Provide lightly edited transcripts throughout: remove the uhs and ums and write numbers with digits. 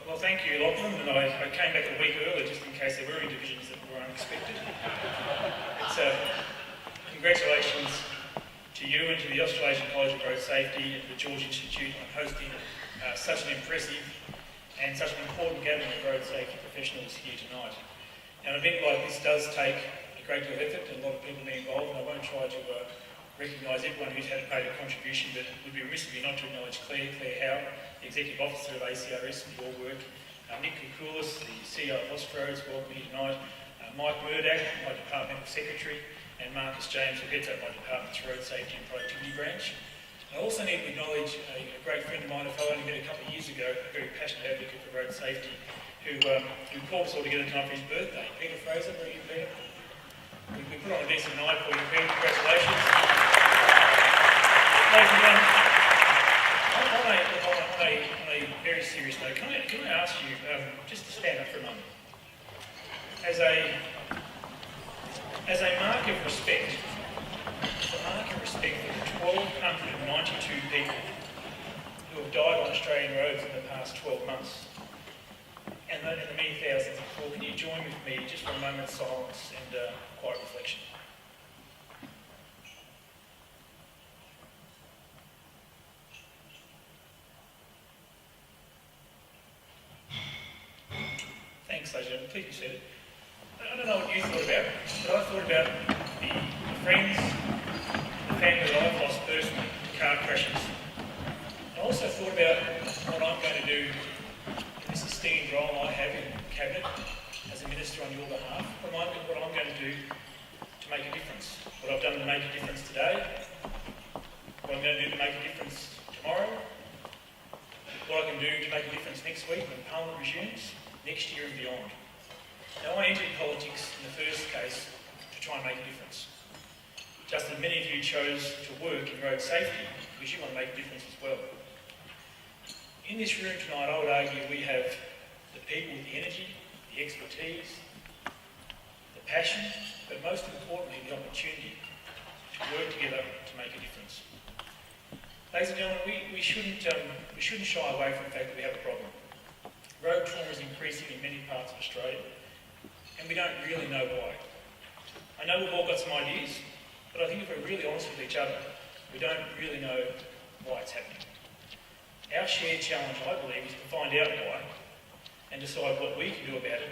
Well, thank you, Lachlan, and I came back a week early just in case there were interventions that were unexpected. Congratulations to you and to the Australasian College of Road Safety and the George Institute on hosting such an impressive and such an important gathering of road safety professionals here tonight. Now, an event like this does take a great deal of effort and a lot of people being involved, and I won't try to recognise everyone who's had paid a contribution, but it would be remiss of me not to acknowledge Claire Howe, the Executive Officer of ACRS, for your work, Nick Koukoulis, the CEO of Austroads, welcome here tonight, Mike Murdoch, my Departmental Secretary, and Marcus James, who heads up my Department's Road Safety and Productivity branch. I also need to acknowledge a great friend of mine, a fellow I met a couple of years ago, a very passionate advocate for road safety, who called us all together tonight for his birthday. Peter Fraser, where are you, Peter? We put on a decent night for you, Peter. Congratulations. Ladies and gentlemen, on a very serious note, can I ask you just to stand up for a moment? As a mark of respect, for the 1,292 people who have died on Australian roads in the past 12 months, and the many thousands of people, can you join with me just for a moment's silence and quiet reflection? Thanks, ladies and gentlemen. Please be seated. I don't know what you thought about, but I thought about the friends, the family that I've lost personally to car crashes. I also thought about what I'm going to do in this esteemed role I have in Cabinet as a Minister on your behalf. What I'm going to do to make a difference. What I've done to make a difference today, what I'm going to do to make a difference tomorrow, what I can do to make a difference next week when Parliament resumes, next year and beyond. Now, I entered politics in the first case to try and make a difference. Just as many of you chose to work in road safety because you want to make a difference as well. In this room tonight, I would argue we have the people with the energy, the expertise, the passion, but most importantly, the opportunity to work together to make a difference. Ladies and gentlemen, we shouldn't shy away from the fact that we have a problem. Road trauma is increasing in many parts of Australia, and we don't really know why. I know we've all got some ideas, but I think if we're really honest with each other, we don't really know why it's happening. Our shared challenge, I believe, is to find out why and decide what we can do about it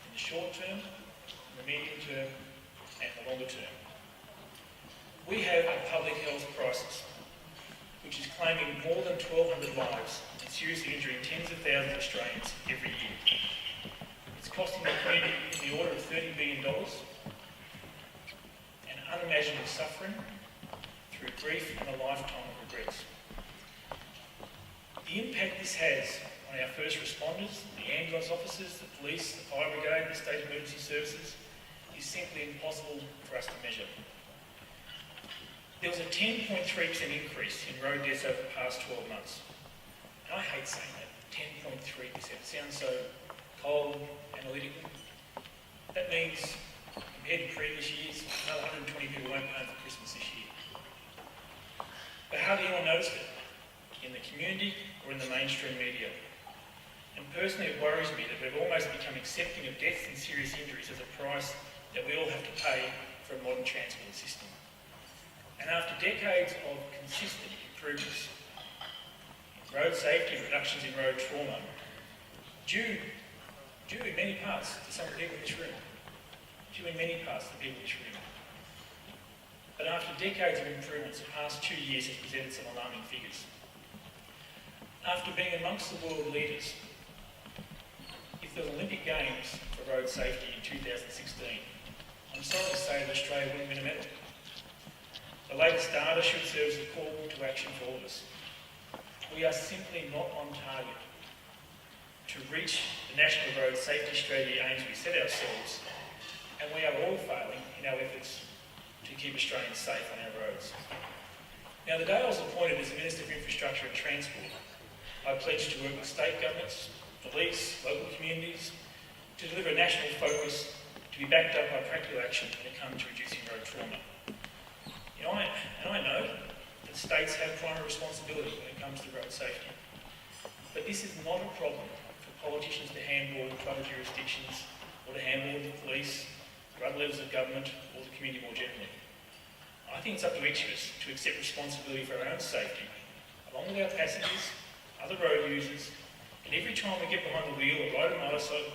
in the short term, in the medium term, and the longer term. We have a public health crisis, which is claiming more than 1,200 lives and seriously injuring tens of thousands of Australians every year. It's costing the community in the order of $30 billion and unimaginable suffering through grief and a lifetime of regrets. The impact this has on our first responders, the ambulance officers, the police, the fire brigade, the state emergency services is simply impossible for us to measure. There was a 10.3% increase in road deaths over the past 12 months. And I hate saying that, 10.3%. It sounds so cold, analytical. That means, compared to previous years, another 120 people won't home for Christmas this year. But hardly anyone noticed it, in the community or in the mainstream media. And personally, it worries me that we've almost become accepting of deaths and serious injuries as a price that we all have to pay for a modern transport system. And after decades of consistent improvements in road safety and reductions in road trauma, due in many parts to some of the people in this room, but after decades of improvements, the past 2 years has presented some alarming figures. After being amongst the world leaders, if there were Olympic Games for road safety in 2016, I'm sorry to say that Australia wouldn't win a medal. The latest data should serve as a call to action for all of us. We are simply not on target to reach the National Road Safety Strategy aims we set ourselves, and we are all failing in our efforts to keep Australians safe on our roads. Now, the day I was appointed as Minister for Infrastructure and Transport, I pledged to work with state governments, police, local communities, to deliver a national focus to be backed up by practical action when it comes to reducing road trauma. I know that states have primary responsibility when it comes to road safety, but this is not a problem for politicians to handball tribal jurisdictions, or to handball the police, or other levels of government, or the community more generally. I think it's up to each of us to accept responsibility for our own safety, along with our passengers, other road users, and every time we get behind the wheel or ride a motorcycle,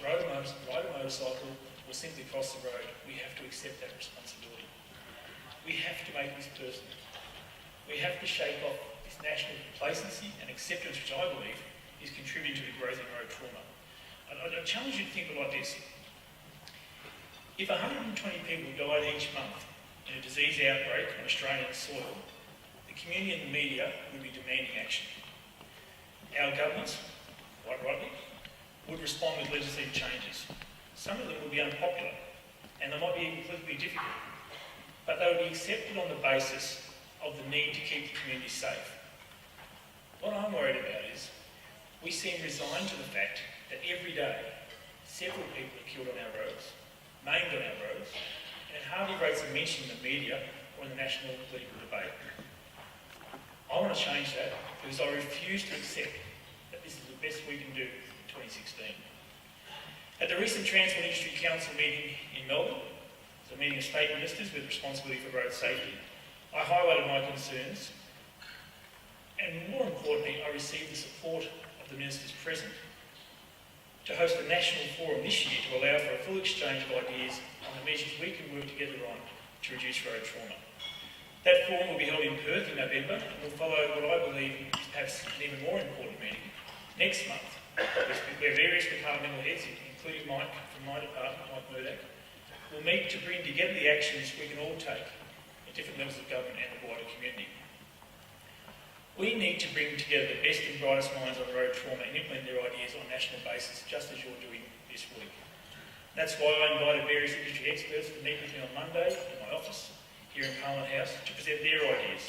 or simply cross the road, we have to accept that responsibility. We have to make this personal. We have to shake off this national complacency and acceptance, which I believe is contributing to the growth in road trauma. I challenge you to think like this. If 120 people died each month in a disease outbreak on Australian soil, the community and the media would be demanding action. Our governments, quite rightly, would respond with legislative changes. Some of them would be unpopular, and they might be even politically difficult, but they would be accepted on the basis of the need to keep the community safe. What I'm worried about is we seem resigned to the fact that every day several people are killed on our roads, maimed on our roads, and it hardly rates a mention in the media or in the national political debate. I want to change that because I refuse to accept that this is the best we can do in 2016. At the recent Transport Industry Council meeting in Melbourne, the meeting of state ministers with responsibility for road safety, I highlighted my concerns, and more importantly, I received the support of the ministers present to host a national forum this year to allow for a full exchange of ideas on the measures we can work together on to reduce road trauma. That forum will be held in Perth in November and will follow what I believe is perhaps an even more important meeting next month, where various departmental heads, including Mike from my department, Mike Murdoch, will meet to bring together the actions we can all take at different levels of government and the wider community. We need to bring together the best and brightest minds on road trauma and implement their ideas on a national basis, just as you're doing this week. That's why I invited various industry experts to meet with me on Monday in my office here in Parliament House to present their ideas.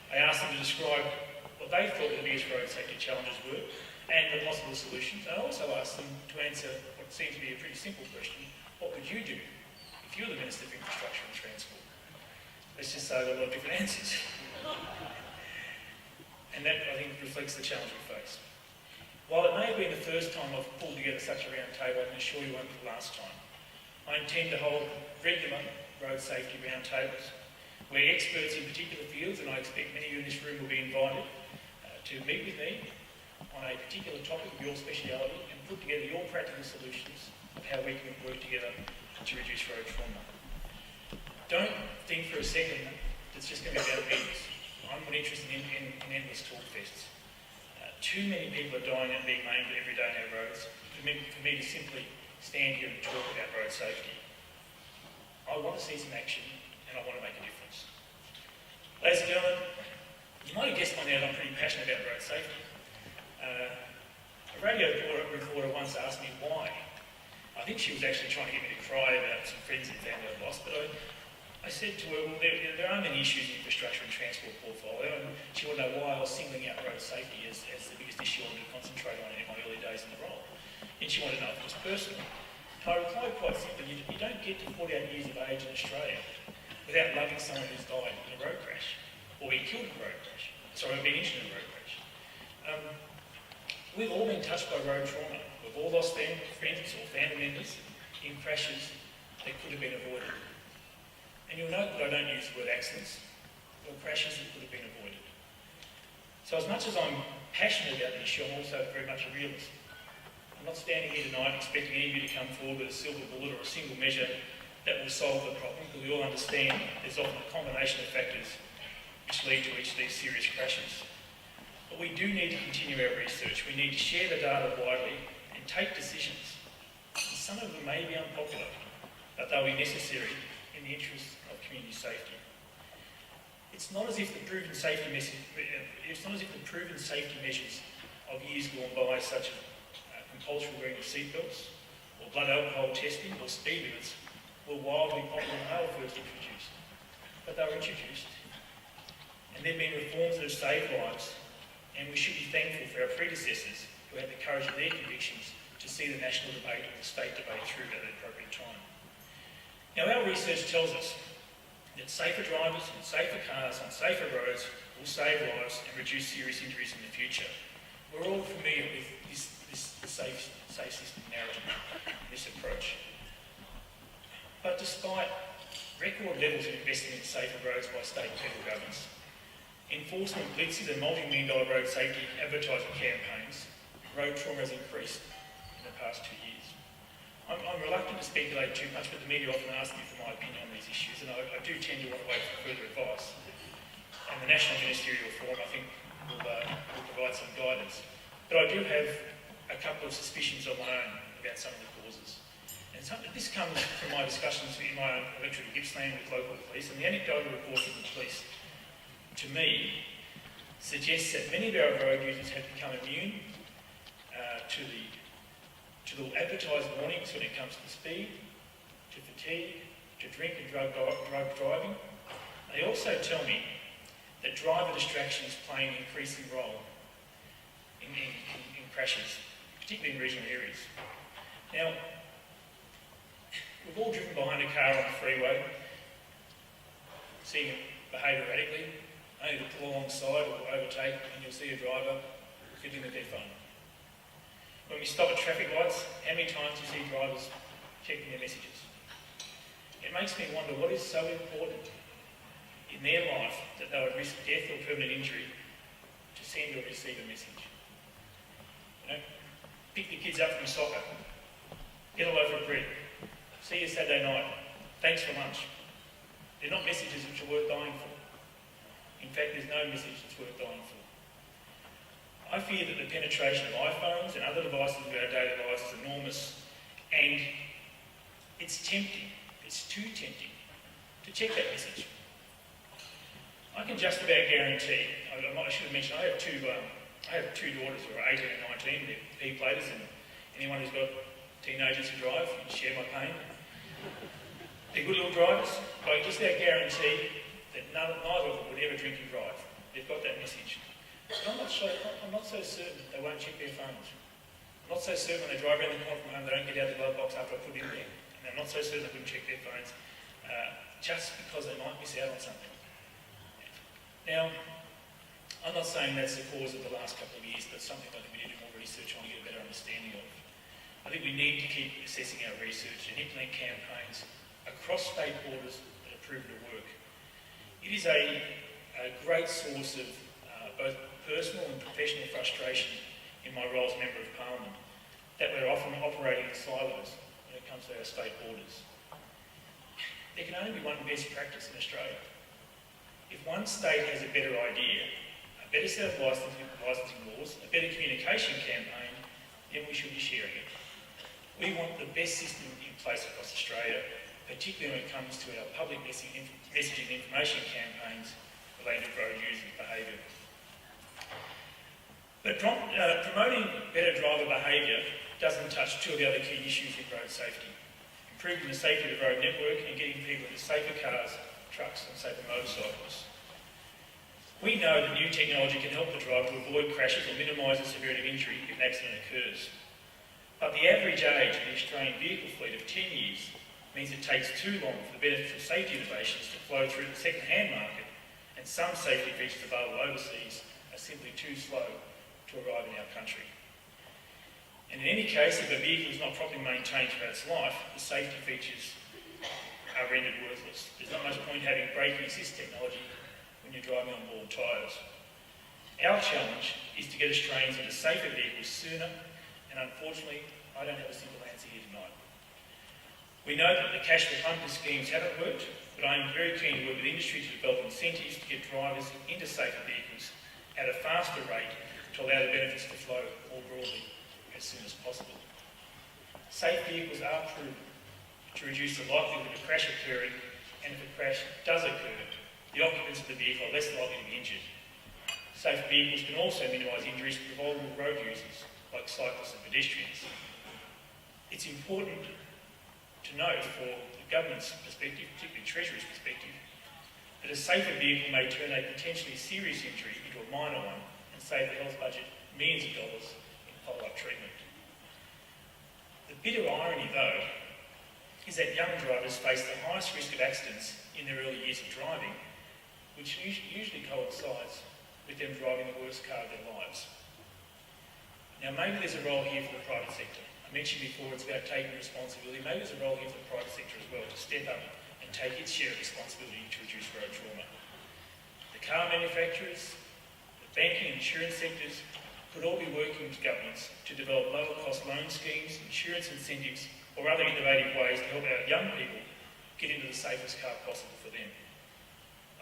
I asked them to describe what they thought the biggest road safety challenges were and the possible solutions. I also asked them to answer what seems to be a pretty simple question: what would you do if you're the Minister for Infrastructure and Transport? Let's just say there are a lot of different answers. And that, I think, reflects the challenge we face. While it may have been the first time I've pulled together such a round table, I can assure you it won't be the last time. I intend to hold regular road safety round tables where experts in particular fields, and I expect many of you in this room will be invited to meet with me on a particular topic of your speciality and put together your practical solutions of how we can work together to reduce road trauma. Don't think for a second that it's just going to be about meetings. I'm not interested in endless talk fests. Too many people are dying and being maimed every day on our roads for me to simply stand here and talk about road safety. I want to see some action and I want to make a difference. Ladies and gentlemen, you might have guessed by now that I'm pretty passionate about road safety. A radio reporter once asked me why. I think she was actually trying to get me to cry about some friends and family I've lost, but I said to her, well, there are many issues in the infrastructure and transport portfolio, and she wanted to know why I was singling out road safety as the biggest issue I wanted to concentrate on in my early days in the role. And she wanted to know if it was personal. And I replied quite simply, you don't get to 48 years of age in Australia without loving someone who's died in a road crash, or been killed in a road crash, or been injured in a road crash. We've all been touched by road trauma. We've all lost friends or family members in crashes that could have been avoided. And you'll note that I don't use the word accidents or crashes that could have been avoided. So as much as I'm passionate about the issue, I'm also very much a realist. I'm not standing here tonight expecting any of you to come forward with a silver bullet or a single measure that will solve the problem, because we all understand there's often a combination of factors which lead to each of these serious crashes. But we do need to continue our research. We need to share the data widely and take decisions. And some of them may be unpopular, but they'll be necessary in the interest of community safety. It's not as if the proven safety measures of years gone by, such as compulsory wearing of seatbelts, or blood alcohol testing, or speed limits, were wildly popular when they were first introduced. But they were introduced, and there have been reforms that have saved lives, and we should be thankful for our predecessors who had the courage of their convictions to see the national debate or the state debate through at the appropriate time. Now, our research tells us that safer drivers and safer cars on safer roads will save lives and reduce serious injuries in the future. We're all familiar with this safe safer roads by state and federal governments, enforcement blitzes and multi-million-dollar road safety advertising campaigns, road trauma has increased in the past 2 years. I'm reluctant to speculate too much, but the media often ask me for my opinion on these issues, and I do tend to want to wait for further advice. And the National Ministerial Forum, I think, will provide some guidance. But I do have a couple of suspicions of my own about some of the causes. And this comes from my discussions in my own electorate of Gippsland with local police, and the anecdotal reports from the police, to me, suggests that many of our road users have become immune to the advertised warnings when it comes to speed, to fatigue, to drink and drug driving. They also tell me that driver distraction is playing an increasing role in crashes, particularly in regional areas. Now, we've all driven behind a car on the freeway, seeing it behave erratically, only to pull alongside or overtake, and you'll see a driver fiddling with their phone. When we stop at traffic lights, how many times do you see drivers checking their messages? It makes me wonder what is so important in their life that they would risk death or permanent injury to send or receive a message. You know, pick the kids up from soccer, get a loaf of bread, see you Saturday night, thanks for lunch. They're not messages which are worth dying for. In fact, there's no message that's worth dying for. I fear that the penetration of iPhones and other devices in our daily lives is enormous, and it's tempting, it's too tempting, to check that message. I can just about guarantee, I should have mentioned, I have two daughters who are 18 and 19, they're P-platers, and anyone who's got teenagers who drive, you can share my pain. They're good little drivers, but I can just about guarantee that neither of them would ever drink and drive. They've got that message. But I'm not so certain that they won't check their phones. I'm not so certain when they drive around the corner from home they don't get out the glove box after I put it in there. And I'm not so certain they wouldn't check their phones just because they might miss out on something. Now, I'm not saying that's the cause of the last couple of years, but something I think we need to do more research on to get a better understanding of. I think we need to keep assessing our research and implement campaigns across state borders that are proven to work. It is a great source of both personal and professional frustration in my role as Member of Parliament that we're often operating in silos when it comes to our state borders. There can only be one best practice in Australia. If one state has a better idea, a better set of licensing laws, a better communication campaign, then we should be sharing it. We want the best system in place across Australia, particularly when it comes to our public messaging and information campaigns related to road users' behaviour. But promoting better driver behaviour doesn't touch two of the other key issues with road safety: improving the safety of the road network and getting people into safer cars, trucks and safer motorcycles. We know that new technology can help the driver to avoid crashes or minimise the severity of injury if an accident occurs. But the average age of the Australian vehicle fleet of 10 years means it takes too long for the benefits of safety innovations to flow through the second-hand market, and some safety features available overseas are simply too slow to arrive in our country. And in any case, if a vehicle is not properly maintained throughout its life, the safety features are rendered worthless. There's not much point having braking assist technology when you're driving on board tyres. Our challenge is to get Australians into safer vehicles sooner, and unfortunately, I don't have a simple answer here tonight. We know that the cash for clunker schemes haven't worked, but I am very keen to work with industry to develop incentives to get drivers into safer vehicles at a faster rate to allow the benefits to flow more broadly as soon as possible. Safe vehicles are proven to reduce the likelihood of a crash occurring, and if a crash does occur, the occupants of the vehicle are less likely to be injured. Safe vehicles can also minimise injuries to vulnerable road users, like cyclists and pedestrians. It's important to note, for the government's perspective, particularly Treasury's perspective, that a safer vehicle may turn a potentially serious injury into a minor one and save the health budget millions of dollars in follow-up treatment. The bitter irony, though, is that young drivers face the highest risk of accidents in their early years of driving, which usually coincides with them driving the worst car of their lives. Now, maybe there's a role here for the private sector. I mentioned before it's about taking responsibility. Maybe there's a role here for the private sector as well to step up and and take its share of responsibility to reduce road trauma. The car manufacturers, the banking and insurance sectors could all be working with governments to develop lower cost loan schemes, insurance incentives, or other innovative ways to help our young people get into the safest car possible for them.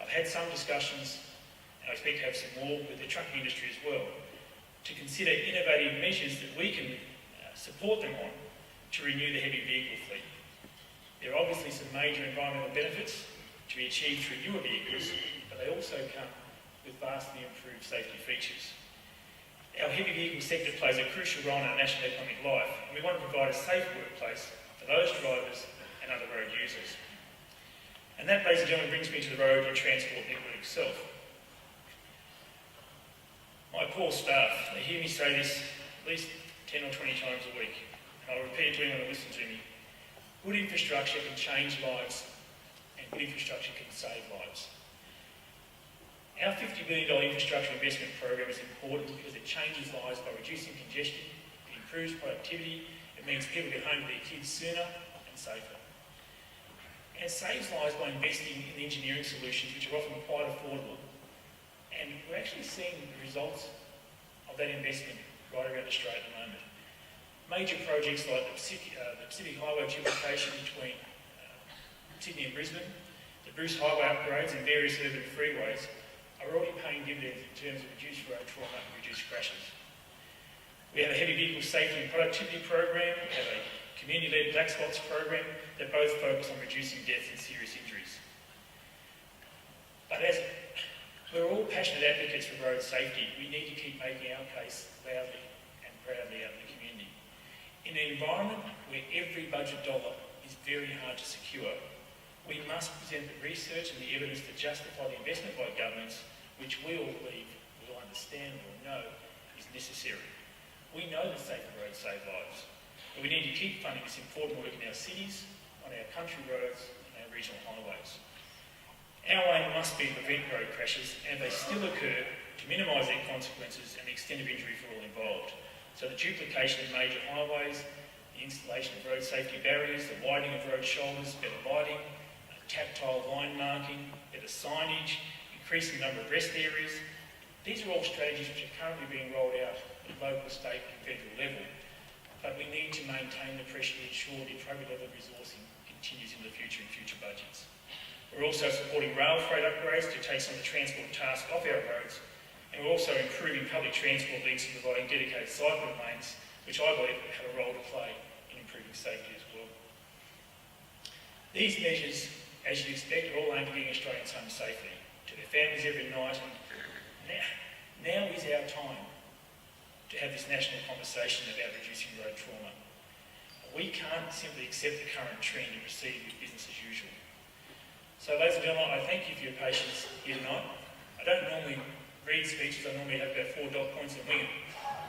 I've had some discussions, and I expect to have some more with the trucking industry as well, to consider innovative measures that we can support them on to renew the heavy vehicle fleet. There are obviously some major environmental benefits to be achieved through newer vehicles, but they also come with vastly improved safety features. Our heavy vehicle sector plays a crucial role in our national economic life, and we want to provide a safe workplace for those drivers and other road users. And that, ladies and gentlemen, brings me to the road and transport network itself. My poor staff, they hear me say this at least 10 or 20 times a week, and I'll repeat it to anyone who listens to me. Good infrastructure can change lives, and good infrastructure can save lives. Our $50 billion infrastructure investment program is important because it changes lives by reducing congestion, it improves productivity, it means people get home to their kids sooner and safer. And it saves lives by investing in engineering solutions which are often quite affordable. And we're actually seeing the results of that investment right around Australia at the moment. Major projects like the Pacific Highway duplication between Sydney and Brisbane, the Bruce Highway upgrades and various urban freeways are already paying dividends in terms of reduced road trauma and reduced crashes. We have a heavy vehicle safety and productivity program, we have a community-led black spots program that both focus on reducing deaths and serious injuries. But as we're all passionate advocates for road safety, we need to keep making our case loudly and proudly out in the community. In an environment where every budget dollar is very hard to secure, we must present the research and the evidence to justify the investment by governments, which we all believe, will understand or know, is necessary. We know that safer roads save lives, but we need to keep funding this important work in our cities, on our country roads, and our regional highways. Our aim must be to prevent road crashes, and if they still occur, to minimise their consequences and the extent of injury for all involved. So the duplication of major highways, the installation of road safety barriers, the widening of road shoulders, better lighting, tactile line marking, better signage, increasing the number of rest areas. These are all strategies which are currently being rolled out at local, state and federal level, but we need to maintain the pressure to ensure the appropriate level of resourcing continues in the future in future budgets. We're also supporting rail freight upgrades to take some of the transport tasks off our roads, and we're also improving public transport links and providing dedicated cycling lanes, which I believe have a role to play in improving safety as well. These measures, as you'd expect, are all aimed at getting Australians home safely, to their families every night, and now is our time to have this national conversation about reducing road trauma. We can't simply accept the current trend and proceed with business as usual. So, ladies and gentlemen, I thank you for your patience here tonight. I don't normally read speeches, I normally have about 4 dot points and wing it.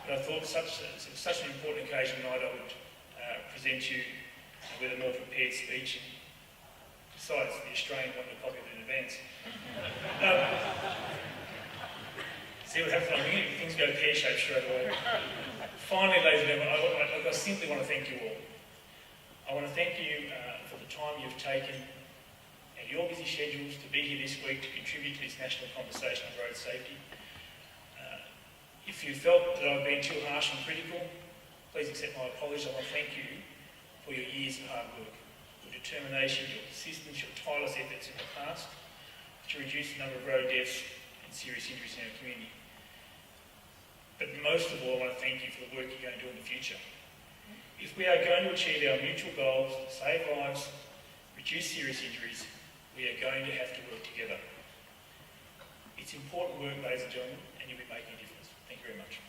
But I thought such an important occasion tonight I would present you with a more prepared speech. And besides, the Australian wanted a copy of it in advance. See what happens when I wing it, things go pear-shaped straight away. Finally, ladies and gentlemen, I simply want to thank you all. I want to thank you for the time you've taken and your busy schedules to be here this week to contribute to this national conversation on road safety. If you felt that I've been too harsh and critical, please accept my apologies. I want to thank you for your years of hard work, your determination, your persistence, your tireless efforts in the past to reduce the number of road deaths and serious injuries in our community. But most of all, I want to thank you for the work you're going to do in the future. If we are going to achieve our mutual goals to save lives, reduce serious injuries, we are going to have to work together. It's important work, ladies and gentlemen, and you'll be making a difference. Thank you very much.